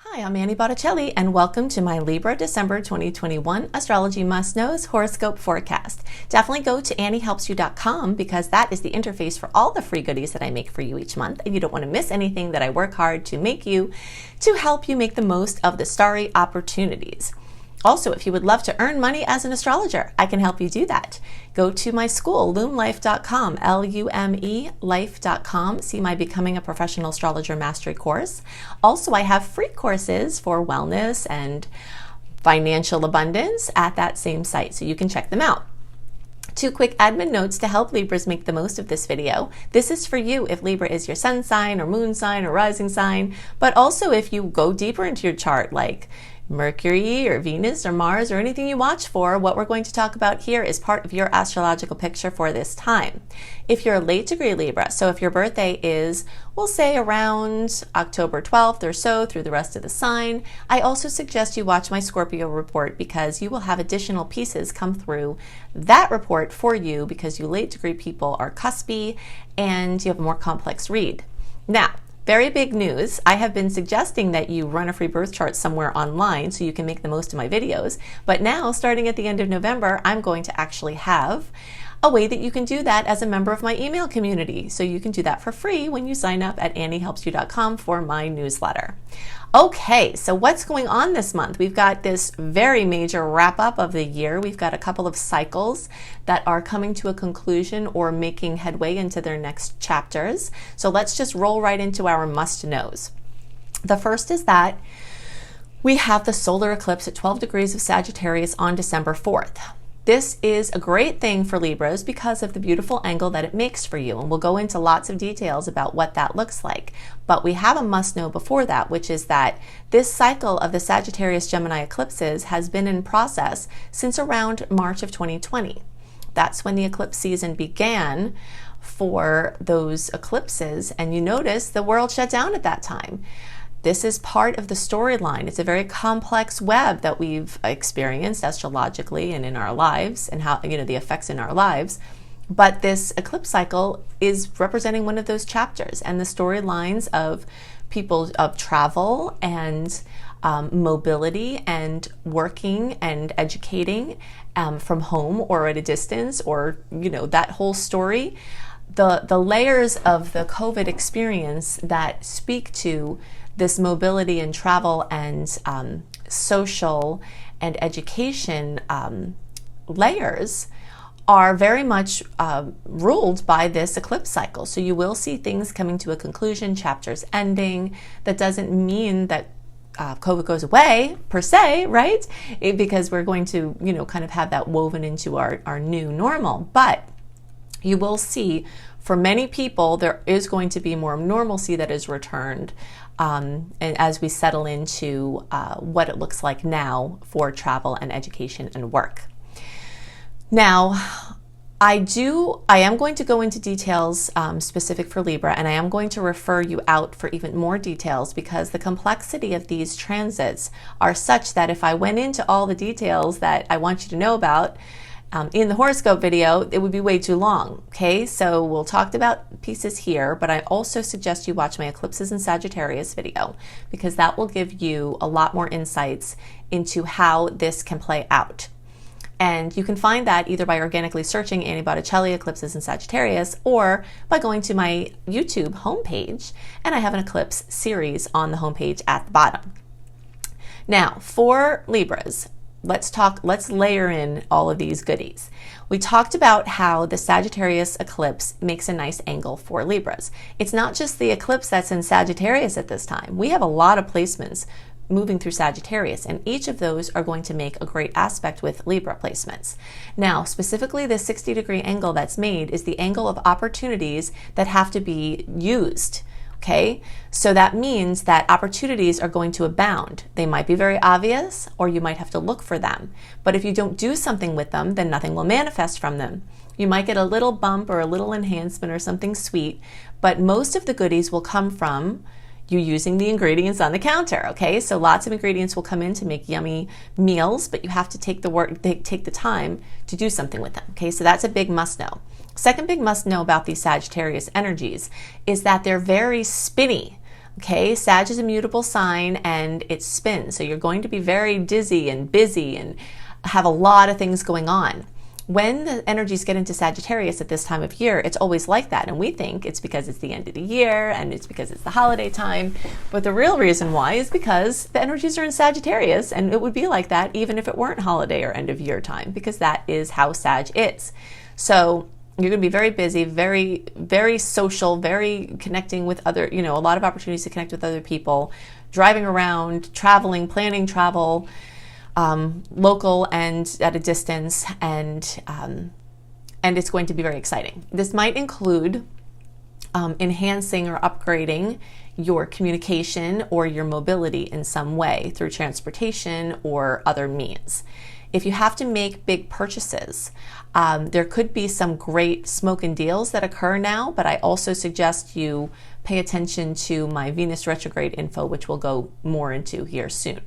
Hi, I'm Annie Botticelli, and welcome to my Libra December 2021 Astrology Must-Knows Horoscope Forecast. Definitely go to anniehelpsyou.com because that is the interface for all the free goodies that I make for you each month, and you don't want to miss anything that I work hard to make you to help you make the most of the starry opportunities. Also, if you would love to earn money as an astrologer, I can help you do that. Go to my school, lumelife.com, L-U-M-E, life.com. See my Becoming a Professional Astrologer Mastery course. Also, I have free courses for wellness and financial abundance at that same site, so you can check them out. Two quick admin notes to help Libras make the most of this video. This is for you if Libra is your sun sign or moon sign or rising sign, but also if you go deeper into your chart, like Mercury or Venus or Mars or anything you watch for, what we're going to talk about here is part of your astrological picture for this time. If you're a late degree Libra, so if your birthday is, we'll say around October 12th or so through the rest of the sign, I also suggest you watch my Scorpio report because you will have additional pieces come through that report for you because you late degree people are cuspy and you have a more complex read. Now, very big news. I have been suggesting that you run a free birth chart somewhere online so you can make the most of my videos. But now, starting at the end of November, I'm going to actually have a way that you can do that as a member of my email community. So you can do that for free when you sign up at anniehelpsyou.com for my newsletter. Okay, so what's going on this month? We've got this very major wrap up of the year. We've got a couple of cycles that are coming to a conclusion or making headway into their next chapters. So let's just roll right into our must-knows. The first is that we have the solar eclipse at 12 degrees of Sagittarius on December 4th. This is a great thing for Libras because of the beautiful angle that it makes for you. And we'll go into lots of details about what that looks like. But we have a must-know before that, which is that this cycle of the Sagittarius-Gemini eclipses has been in process since around March of 2020. That's when the eclipse season began for those eclipses. And you notice the world shut down at that time. This is part of the storyline. It's a very complex web that we've experienced astrologically and in our lives and how, the effects in our lives. But this eclipse cycle is representing one of those chapters and the storylines of people of travel and mobility and working and educating from home or at a distance or, that whole story. The layers of the COVID experience that speak to this mobility and travel and social and education layers are very much ruled by this eclipse cycle. So you will see things coming to a conclusion, chapters ending. That doesn't mean that COVID goes away per se, right? Because we're going to, kind of have that woven into our new normal. But you will see for many people, there is going to be more normalcy that is returned and as we settle into what it looks like now for travel and education and work. Now, I am going to go into details specific for Libra, and I am going to refer you out for even more details because the complexity of these transits are such that if I went into all the details that I want you to know about, in the horoscope video, it would be way too long, okay? So we'll talk about pieces here, but I also suggest you watch my Eclipses in Sagittarius video because that will give you a lot more insights into how this can play out. And you can find that either by organically searching Annie Botticelli Eclipses in Sagittarius or by going to my YouTube homepage, and I have an Eclipse series on the homepage at the bottom. Now, for Libras, let's layer in all of these goodies. We talked about how the Sagittarius eclipse makes a nice angle for Libras. It's not just the eclipse that's in Sagittarius at this time. We have a lot of placements moving through Sagittarius, and each of those are going to make a great aspect with Libra placements. Now, specifically the 60-degree angle that's made is the angle of opportunities that have to be used. Okay, so that means that opportunities are going to abound. They might be very obvious, or you might have to look for them. But if you don't do something with them, then nothing will manifest from them. You might get a little bump or a little enhancement or something sweet, but most of the goodies will come from you using the ingredients on the counter. Okay, so lots of ingredients will come in to make yummy meals, but you have to take the time to do something with them. Okay, so that's a big must know. Second big must know about these Sagittarius energies is that they're very spinny. Okay, Sag is a mutable sign and it spins. So you're going to be very dizzy and busy and have a lot of things going on. When the energies get into Sagittarius at this time of year, it's always like that. And we think it's because it's the end of the year and it's because it's the holiday time. But the real reason why is because the energies are in Sagittarius, and it would be like that even if it weren't holiday or end of year time, because that is how Sag is. So you're going to be very busy, very, very social, very connecting with other, a lot of opportunities to connect with other people, driving around, traveling, planning travel, local and at a distance, and it's going to be very exciting. This might include enhancing or upgrading your communication or your mobility in some way through transportation or other means. If you have to make big purchases, there could be some great smoke and deals that occur now, but I also suggest you pay attention to my Venus retrograde info, which we'll go more into here soon.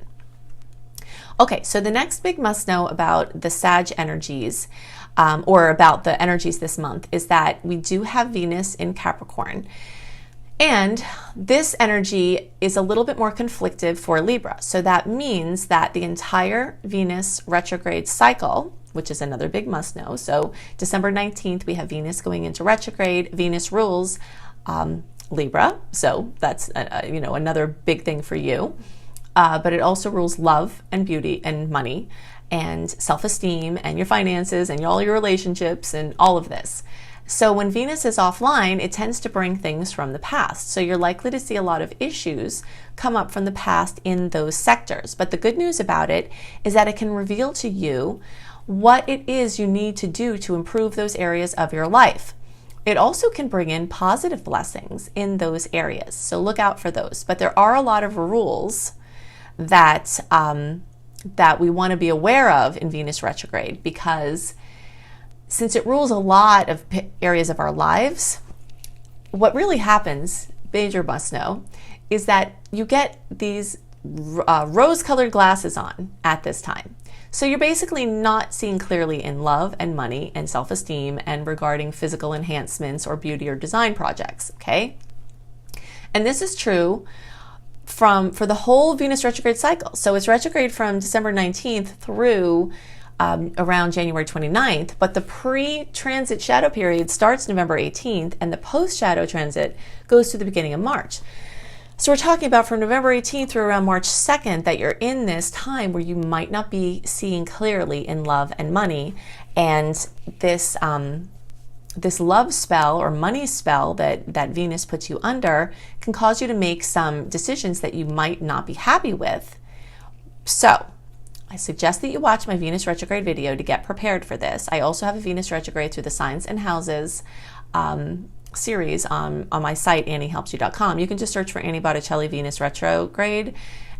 Okay, so the next big must know about the Sag energies, or about the energies this month, is that we do have Venus in Capricorn. And this energy is a little bit more conflictive for Libra. So that means that the entire Venus retrograde cycle, which is another big must know. So December 19th, we have Venus going into retrograde. Venus rules Libra. So that's, another big thing for you. But it also rules love and beauty and money and self-esteem and your finances and all your relationships and all of this. So when Venus is offline, it tends to bring things from the past. So you're likely to see a lot of issues come up from the past in those sectors. But the good news about it is that it can reveal to you what it is you need to do to improve those areas of your life. It also can bring in positive blessings in those areas. So look out for those. But there are a lot of rules that we want to be aware of in Venus retrograde, because since it rules a lot of areas of our lives, what really happens, major must know, is that you get these rose-colored glasses on at this time. So you're basically not seeing clearly in love and money and self-esteem and regarding physical enhancements or beauty or design projects, okay? And this is true for the whole Venus retrograde cycle. So it's retrograde from December 19th through around January 29th, but the pre-transit shadow period starts November 18th, and the post-shadow transit goes to the beginning of March. So we're talking about from November 18th through around March 2nd that you're in this time where you might not be seeing clearly in love and money, and this love spell or money spell that Venus puts you under can cause you to make some decisions that you might not be happy with. So I suggest that you watch my Venus retrograde video to get prepared for this. I also have a Venus retrograde through the signs and houses series on my site, anniehelpsyou.com. You can just search for Annie Botticelli Venus retrograde,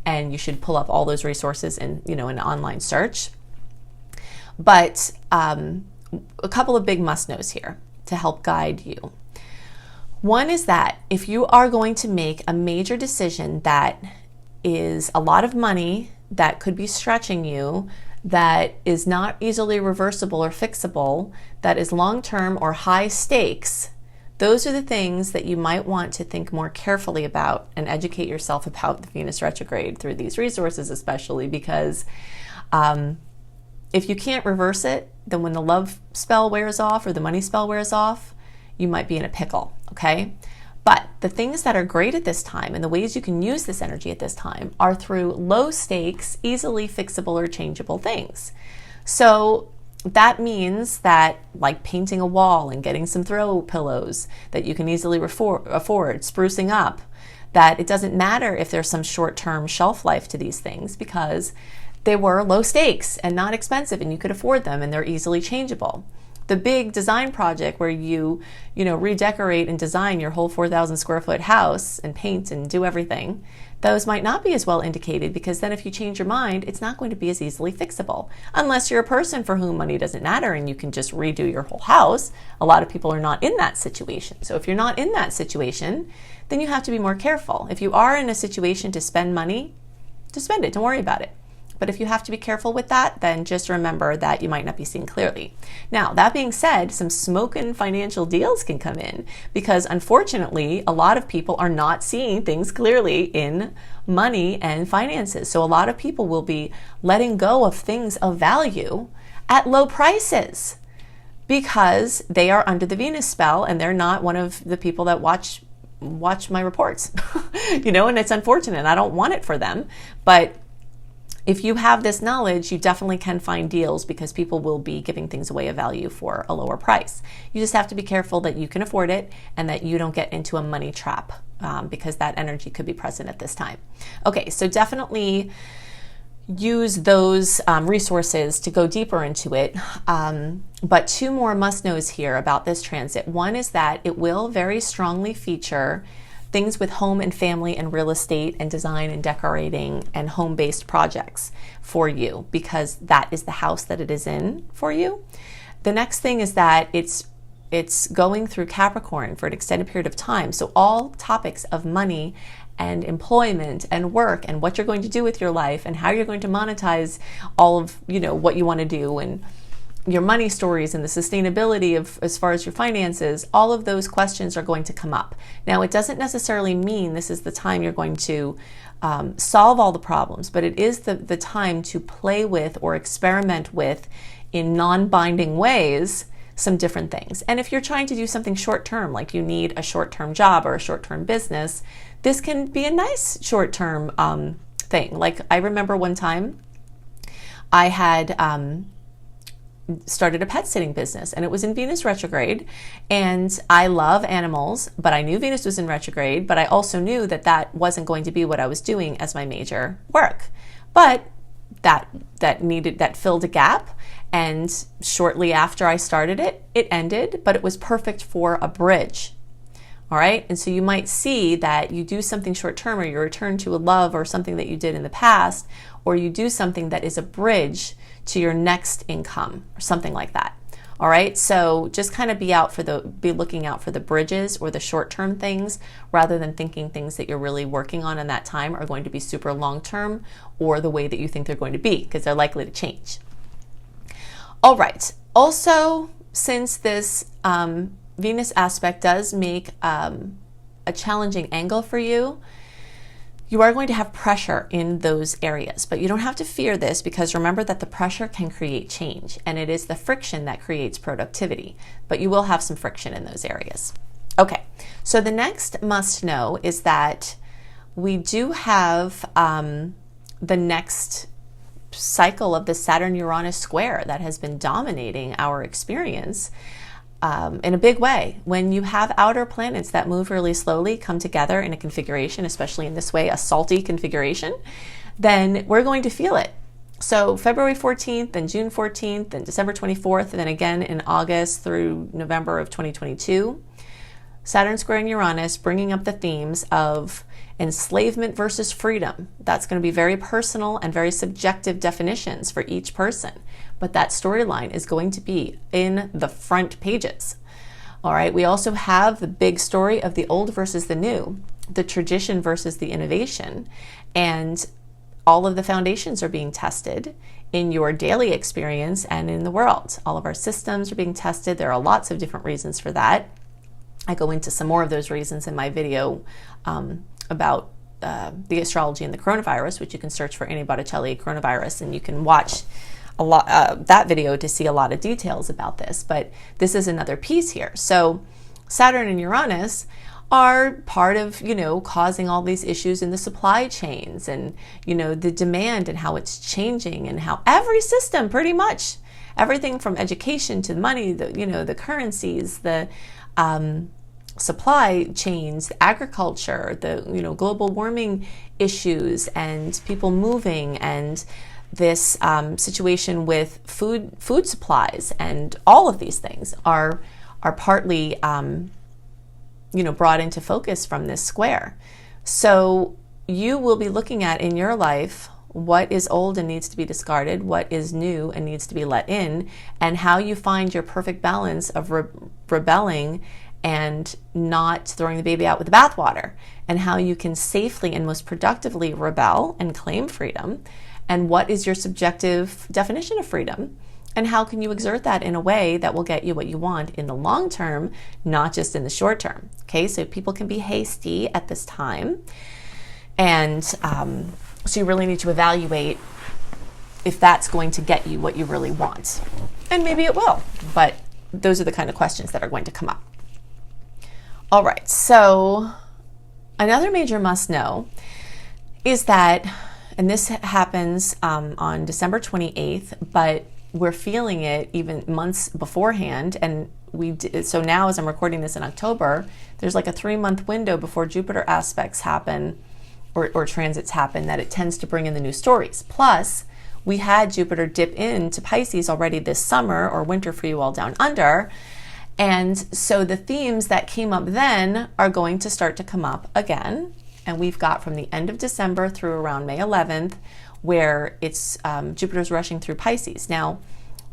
and you should pull up all those resources in an online search. But a couple of big must-knows here to help guide you. One is that if you are going to make a major decision that is a lot of money, that could be stretching you, that is not easily reversible or fixable, that is long-term or high stakes, those are the things that you might want to think more carefully about and educate yourself about the Venus retrograde through these resources, especially because if you can't reverse it, then when the love spell wears off or the money spell wears off, you might be in a pickle, okay? But the things that are great at this time and the ways you can use this energy at this time are through low stakes, easily fixable or changeable things. So that means that, like painting a wall and getting some throw pillows that you can easily afford, sprucing up, that it doesn't matter if there's some short-term shelf life to these things because they were low stakes and not expensive and you could afford them and they're easily changeable. The big design project where you redecorate and design your whole 4,000 square foot house and paint and do everything, those might not be as well indicated because then if you change your mind, it's not going to be as easily fixable. Unless you're a person for whom money doesn't matter and you can just redo your whole house. A lot of people are not in that situation. So if you're not in that situation, then you have to be more careful. If you are in a situation to spend money, just spend it. Don't worry about it. But if you have to be careful with that, then just remember that you might not be seeing clearly. Now, that being said, some smoking financial deals can come in because unfortunately, a lot of people are not seeing things clearly in money and finances. So a lot of people will be letting go of things of value at low prices because they are under the Venus spell and they're not one of the people that watch my reports, and it's unfortunate. I don't want it for them. But if you have this knowledge, you definitely can find deals because people will be giving things away of value for a lower price. You just have to be careful that you can afford it and that you don't get into a money trap because that energy could be present at this time. Okay, so definitely use those resources to go deeper into it. But two more must-knows here about this transit. One is that it will very strongly feature things with home and family and real estate and design and decorating and home-based projects for you because that is the house that it is in for you. The next thing is that it's going through Capricorn for an extended period of time. So all topics of money and employment and work and what you're going to do with your life and how you're going to monetize all of, what you want to do and your money stories and the sustainability of as far as your finances, all of those questions are going to come up. Now, it doesn't necessarily mean this is the time you're going to solve all the problems, but it is the time to play with or experiment with in non-binding ways some different things. And if you're trying to do something short-term, like you need a short-term job or a short-term business, this can be a nice short-term thing. Like I remember one time I had started a pet sitting business and it was in Venus retrograde, and I love animals, but I knew Venus was in retrograde, but I also knew that that wasn't going to be what I was doing as my major work. But that filled a gap, and shortly after I started it, it ended, but it was perfect for a bridge. All right. And so you might see that you do something short term, or you return to a love or something that you did in the past, or you do something that is a bridge to your next income or something like that. All right. So just kind of be looking out for the bridges or the short term things rather than thinking things that you're really working on in that time are going to be super long term or the way that you think they're going to be, because they're likely to change. All right. Also, since this Venus aspect does make a challenging angle for you, you are going to have pressure in those areas, but you don't have to fear this because remember that the pressure can create change and it is the friction that creates productivity, but you will have some friction in those areas. Okay, so the next must know is that we do have the next cycle of the Saturn-Uranus square that has been dominating our experience in a big way. When you have outer planets that move really slowly come together in a configuration, especially in this way, a salty configuration, then we're going to feel it. So February 14th and June 14th and December 24th, and then again in August through November of 2022, Saturn squaring Uranus, bringing up the themes of enslavement versus freedom. That's going to be very personal and very subjective definitions for each person. But that storyline is going to be in the front pages. All right. We also have the big story of the old versus the new, the tradition versus the innovation, and all of the foundations are being tested in your daily experience and in the world. All of our systems are being tested. There are lots of different reasons for that. I go into some more of those reasons in my video about the astrology and the coronavirus, which you can search for any Botticelli coronavirus, and you can watch a lot that video to see a lot of details about this. But this is another piece here. So Saturn and Uranus are part of, causing all these issues in the supply chains and, the demand and how it's changing and how every system, pretty much everything from education to money, the currencies, the supply chains, agriculture, the global warming issues and people moving, and this situation with food supplies, and all of these things are partly brought into focus from this square. So you will be looking at in your life what is old and needs to be discarded, what is new and needs to be let in, and how you find your perfect balance of rebelling and not throwing the baby out with the bathwater, and how you can safely and most productively rebel and claim freedom, and what is your subjective definition of freedom, and how can you exert that in a way that will get you what you want in the long term, not just in the short term. Okay, so people can be hasty at this time, and so you really need to evaluate if that's going to get you what you really want. And maybe it will, but those are the kind of questions that are going to come up. All right, so another major must know is that, and this happens on December 28th, but we're feeling it even months beforehand. And so now as I'm recording this in October, there's like a 3-month window before Jupiter aspects happen or transits happen that it tends to bring in the new stories. Plus, we had Jupiter dip into Pisces already this summer or winter for you all down under. And so the themes that came up then are going to start to come up again. And we've got from the end of December through around May 11th, where it's Jupiter's rushing through Pisces. Now,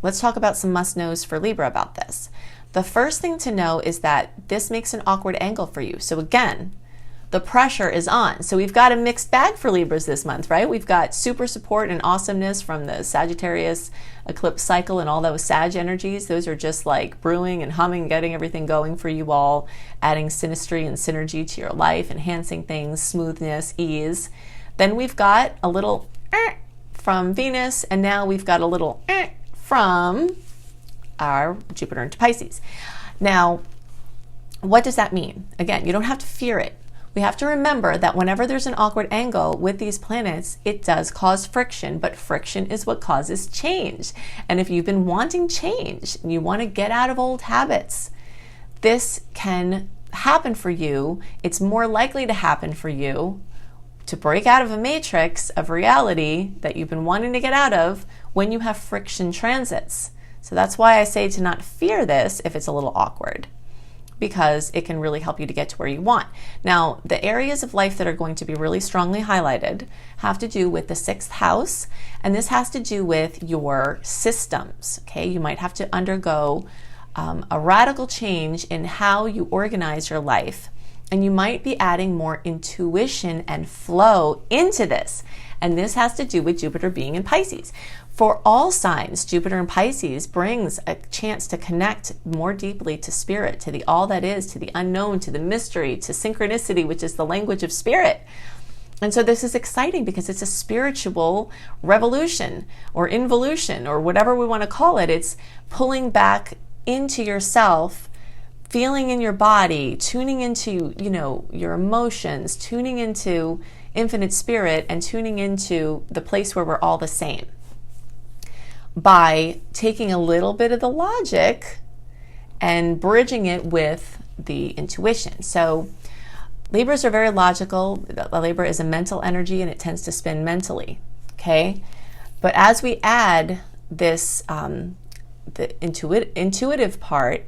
let's talk about some must-knows for Libra about this. The first thing to know is that this makes an awkward angle for you. So again, the pressure is on. So we've got a mixed bag for Libras this month, right? We've got super support and awesomeness from the Sagittarius eclipse cycle and all those Sag energies. Those are just like brewing and humming, getting everything going for you all, adding synastry and synergy to your life, enhancing things, smoothness, ease. Then we've got a little from Venus, and now we've got a little from our Jupiter into Pisces. Now, what does that mean? Again, you don't have to fear it. We have to remember that whenever there's an awkward angle with these planets, it does cause friction, but friction is what causes change. And if you've been wanting change and you want to get out of old habits, this can happen for you. It's more likely to happen for you to break out of a matrix of reality that you've been wanting to get out of when you have friction transits. So that's why I say to not fear this if it's a little awkward, because it can really help you to get to where you want. Now, the areas of life that are going to be really strongly highlighted have to do with the 6th house, and this has to do with your systems, okay? You might have to undergo a radical change in how you organize your life, and you might be adding more intuition and flow into this, and this has to do with Jupiter being in Pisces. For all signs, Jupiter in Pisces brings a chance to connect more deeply to spirit, to the all that is, to the unknown, to the mystery, to synchronicity, which is the language of spirit. And so this is exciting because it's a spiritual revolution or involution or whatever we want to call it. It's pulling back into yourself, feeling in your body, tuning into, your emotions, tuning into infinite spirit, and tuning into the place where we're all the same, by taking a little bit of the logic and bridging it with the intuition. So Libras are very logical. Libra is a mental energy and it tends to spin mentally, okay? But as we add this, the intuitive part,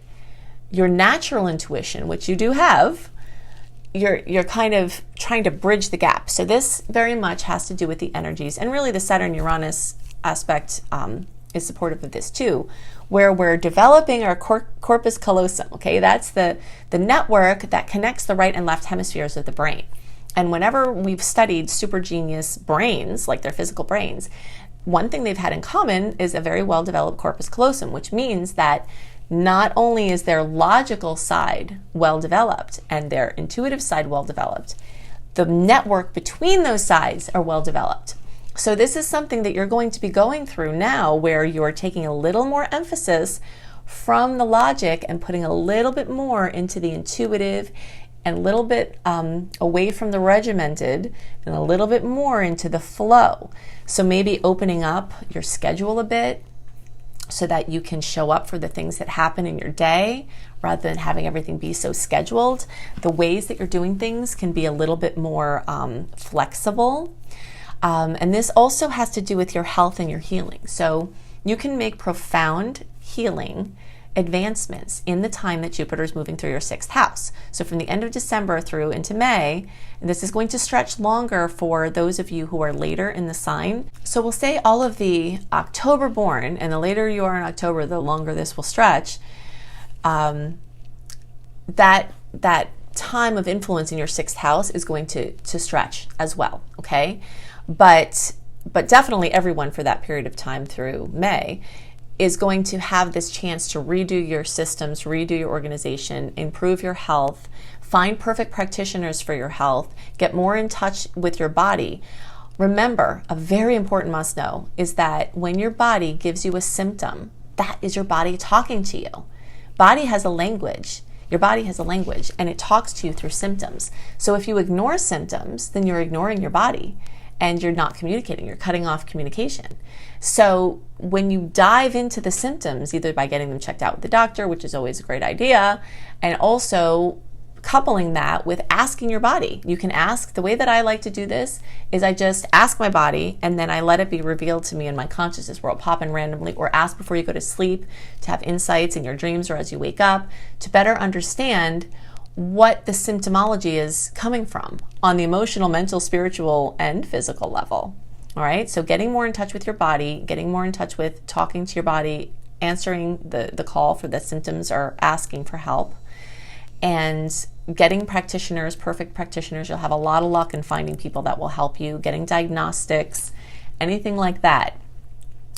your natural intuition, which you do have, you're kind of trying to bridge the gap. So this very much has to do with the energies, and really the Saturn Uranus aspect is supportive of this too, where we're developing our corpus callosum, okay? That's the network that connects the right and left hemispheres of the brain. And whenever we've studied super genius brains, like their physical brains, one thing they've had in common is a very well-developed corpus callosum, which means that not only is their logical side well-developed and their intuitive side well-developed, the network between those sides are well-developed. So this is something that you're going to be going through now, where you're taking a little more emphasis from the logic and putting a little bit more into the intuitive, and a little bit away from the regimented, and a little bit more into the flow. So maybe opening up your schedule a bit so that you can show up for the things that happen in your day rather than having everything be so scheduled. The ways that you're doing things can be a little bit more flexible. And this also has to do with your health and your healing. So you can make profound healing advancements in the time that Jupiter is moving through your 6th house. So from the end of December through into May, and this is going to stretch longer for those of you who are later in the sign. So we'll say all of the October born, and the later you are in October, the longer this will stretch, that time of influence in your 6th house is going to stretch as well, okay? But but definitely everyone for that period of time through May, is going to have this chance to redo your systems, redo your organization, improve your health, find perfect practitioners for your health, get more in touch with your body. Remember, a very important must know is that when your body gives you a symptom, that is your body talking to you. Body has a language. Your body has a language, and it talks to you through symptoms. So if you ignore symptoms, then you're ignoring your body and you're not communicating. You're cutting off communication. So when you dive into the symptoms, either by getting them checked out with the doctor, which is always a great idea, and also coupling that with asking your body. You can ask, the way that I like to do this is I just ask my body and then I let it be revealed to me in my consciousness, where it'll pop in randomly, or ask before you go to sleep to have insights in your dreams or as you wake up to better understand what the symptomology is coming from on the emotional, mental, spiritual, and physical level. All right, so getting more in touch with your body, getting more in touch with talking to your body, answering the call for the symptoms or asking for help, and getting practitioners, perfect practitioners. You'll have a lot of luck in finding people that will help you, getting diagnostics, anything like that.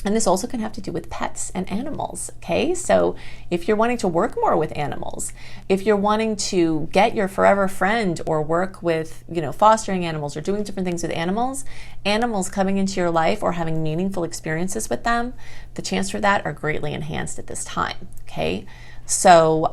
And this also can have to do with pets and animals, okay? So if you're wanting to work more with animals, if you're wanting to get your forever friend or work with, fostering animals or doing different things with animals coming into your life or having meaningful experiences with them, the chance for that are greatly enhanced at this time, okay? So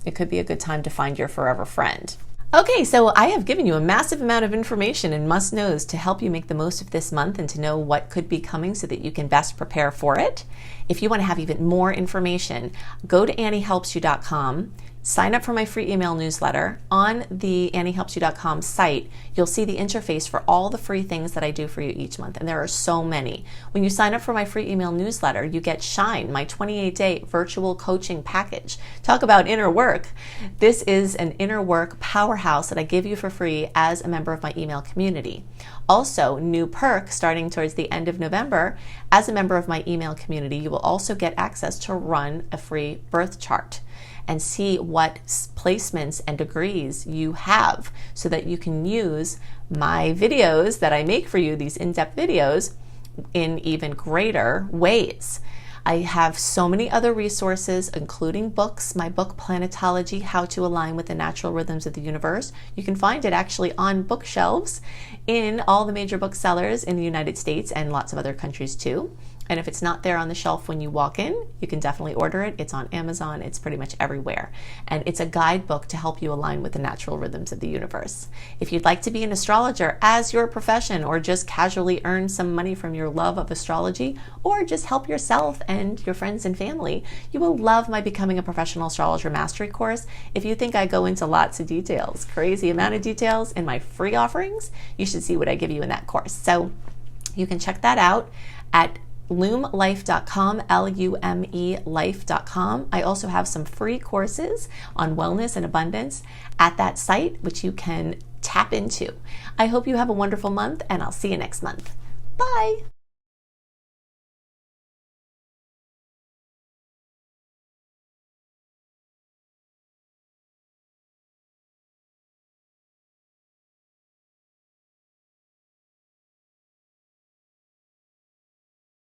it could be a good time to find your forever friend. Okay, so I have given you a massive amount of information and must-knows to help you make the most of this month and to know what could be coming so that you can best prepare for it. If you want to have even more information, go to anniehelpsyou.com, sign up for my free email newsletter. On the anniehelpsyou.com site, you'll see the interface for all the free things that I do for you each month, and there are so many. When you sign up for my free email newsletter, you get Shine, my 28-day virtual coaching package. Talk about inner work. This is an inner work powerhouse that I give you for free as a member of my email community. Also, new perk starting towards the end of November, as a member of my email community, you will also get access to run a free birth chart and see what placements and degrees you have so that you can use my videos that I make for you, these in-depth videos, in even greater ways. I have so many other resources, including books, my book, Planetology, How to Align with the Natural Rhythms of the Universe. You can find it actually on bookshelves in all the major booksellers in the United States and lots of other countries too. And if it's not there on the shelf when you walk in, you can definitely order it. It's on Amazon. It's pretty much everywhere. And it's a guidebook to help you align with the natural rhythms of the universe. If you'd like to be an astrologer as your profession, or just casually earn some money from your love of astrology, or just help yourself and your friends and family, you will love my Becoming a Professional Astrologer Mastery course. If you think I go into lots of details, crazy amount of details in my free offerings, you should see what I give you in that course. So you can check that out at lumelife.com, L-U-M-E life.com. I also have some free courses on wellness and abundance at that site, which you can tap into. I hope you have a wonderful month, and I'll see you next month. Bye.